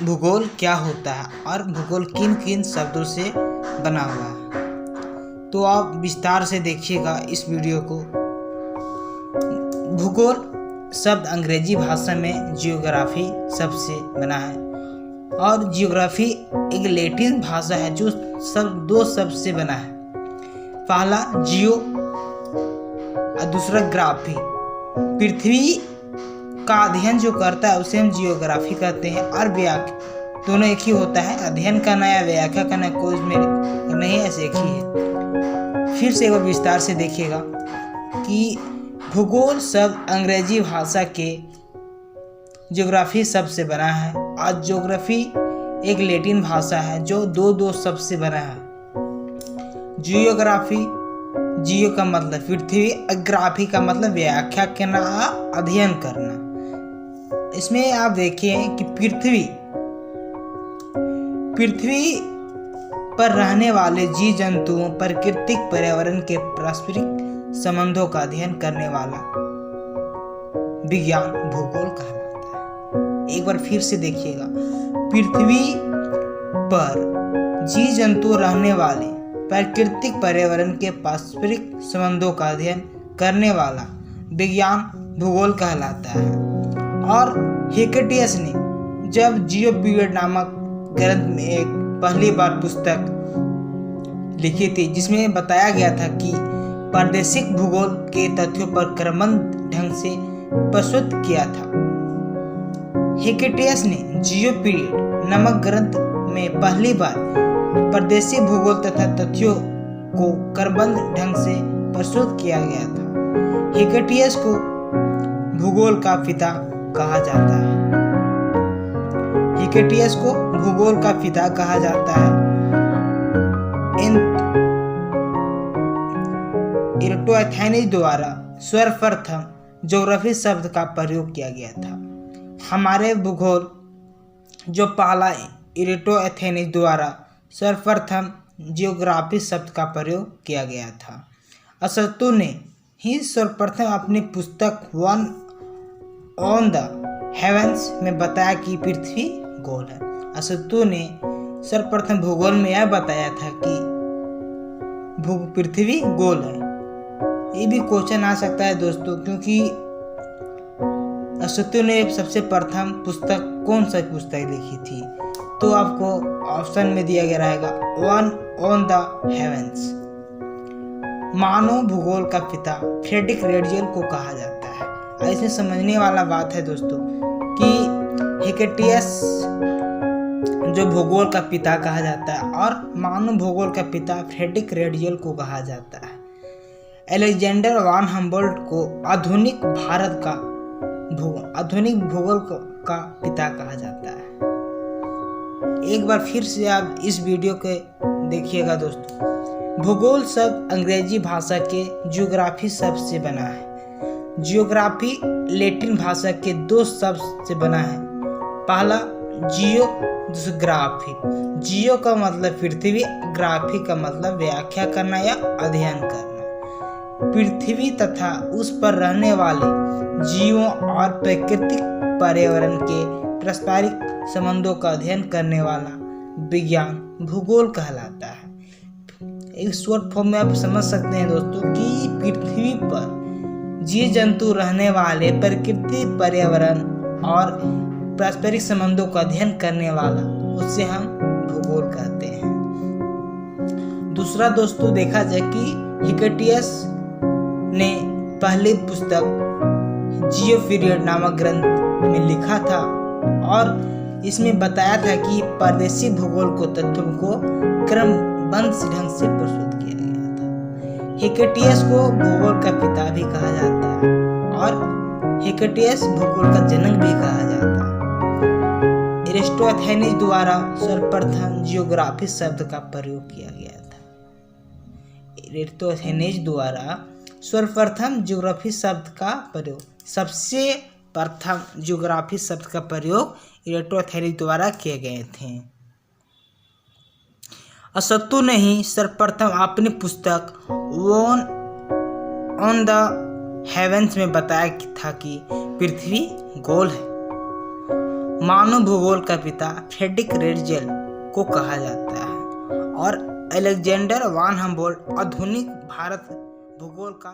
भूगोल क्या होता है और भूगोल किन किन शब्दों से बना हुआ है, तो आप विस्तार से देखिएगा इस वीडियो को। भूगोल शब्द अंग्रेजी भाषा में जियोग्राफी शब्द से बना है और जियोग्राफी एक लैटिन भाषा है जो दो शब्द से बना है। पहला जियो और दूसरा ग्राफी। पृथ्वी का अध्ययन जो करता है उसे हम जियोग्राफी कहते हैं और व्याख्या दोनों एक ही होता है। अध्ययन करना या व्याख्या करना कोई में नहीं, ऐसे एक ही है। फिर से एक बार विस्तार से देखिएगा कि भूगोल शब्द अंग्रेजी भाषा के ज्योग्राफी शब्द से बना है और ज्योग्राफी एक लैटिन भाषा है जो दो शब्द से बना है। जियोग्राफी, जियो का मतलब पृथ्वी, ग्राफी का मतलब व्याख्या करना, अध्ययन करना। इसमें आप देखिए कि पृथ्वी पर रहने वाले जीव जंतुओं, प्राकृतिक पर्यावरण के पारस्परिक संबंधों का अध्ययन करने वाला विज्ञान भूगोल कहलाता है। एक बार फिर से देखिएगा, पृथ्वी पर जीव जंतु रहने वाले प्राकृतिक पर्यावरण के पारस्परिक संबंधों का अध्ययन करने वाला विज्ञान भूगोल कहलाता है। और हेकेटियस ने जब जियो पीरियड नामक ग्रंथ में एक पहली बार पुस्तक लिखी थी जिसमें बताया गया था कि प्रादेशिक भूगोल के तथ्यों पर क्रमबद्ध ढंग से प्रस्तुत किया था। हेकेटियस ने जियो पीरियड नामक ग्रंथ में पहली बार प्रादेशिक भूगोल तथा तथ्यों को क्रमबद्ध ढंग से प्रस्तुत किया गया था। हेकेटियस को भूगोल का पिता कहा जाता है। हेकेटियस को भूगोल का पिता कहा जाता है। इराटोस्थेनीज द्वारा सर्वप्रथम ज्योग्राफी शब्द का प्रयोग किया गया था। हमारे भूगोल जो पहला इराटोस्थेनीज द्वारा सर्वप्रथम जियोग्राफी शब्द का प्रयोग किया गया था। अरस्तु ने ही सर्वप्रथम अपनी पुस्तक वन ऑन द हेवंस में बताया कि पृथ्वी गोल है। अरस्तु ने सर्वप्रथम भूगोल में यह बताया था कि पृथ्वी गोल है। ये भी क्वेश्चन आ सकता है दोस्तों, क्योंकि अरस्तु ने सबसे प्रथम पुस्तक कौन सा पुस्तक लिखी थी, तो आपको ऑप्शन में दिया गया रहेगा वन ऑन द हेवंस। मानव भूगोल का पिता फ्रेडरिक रेडियल को कहा जाता है। ऐसे समझने वाला बात है दोस्तों कि हेकेटियस जो भूगोल का पिता कहा जाता है और मानव भूगोल का पिता फ्रेडरिक रेडियल को कहा जाता है। अलेक्जेंडर वान हम्बोल्ट को आधुनिक भारत का आधुनिक भूगोल का पिता कहा जाता है। एक बार फिर से आप इस वीडियो को देखिएगा दोस्तों। भूगोल शब्द अंग्रेजी भाषा के जियोग्राफी शब्द से बना है। जियोग्राफी लैटिन भाषा के दो शब्द से बना है। पहला जियो, दूसरा ग्राफी। जियो का मतलब पृथ्वी, ग्राफी का मतलब व्याख्या करना या अध्ययन करना। पृथ्वी तथा उस पर रहने वाले जीवों और प्राकृतिक पर्यावरण के पारस्परिक संबंधों का अध्ययन करने वाला विज्ञान भूगोल कहलाता है। एक शॉर्ट फॉर्म में आप समझ सकते हैं दोस्तों कि पृथ्वी पर जीव जंतु रहने वाले प्राकृतिक पर्यावरण और पारस्परिक संबंधों का अध्ययन करने वाला, उससे हम भूगोल कहते हैं। दूसरा दोस्तों देखा जाए कि हेकेटियस ने पहली पुस्तक जियो पीरियड नामक ग्रंथ में लिखा था और इसमें बताया था कि प्रादेशिक भूगोल को तथ्यों को क्रमबद्ध ढंग से प्रस्तुत किया गया था। हेकेटियस को भूगोल का पिता भी कहा जाता है और हेकेटियस भूगोल का जनक भी कहा जाता है। इराटोस्थेनीज द्वारा सर्वप्रथम जियोग्राफी शब्द का प्रयोग किया गया था। इराटोस्थेनीज द्वारा सर्वप्रथम जियोग्राफी शब्द का प्रयोग, सबसे प्रथम जियोग्राफी शब्द का प्रयोग इराटोस्थेनीज द्वारा किए गए थे। अरस्तु ने ही सर्वप्रथम अपनी पुस्तक वन ऑन द हेवंस में बताया था कि पृथ्वी गोल है। मानव भूगोल का पिता फ्रेडरिक रेटजेल को कहा जाता है और अलेक्जेंडर वान हम्बोल्ट आधुनिक भारत भूगोल का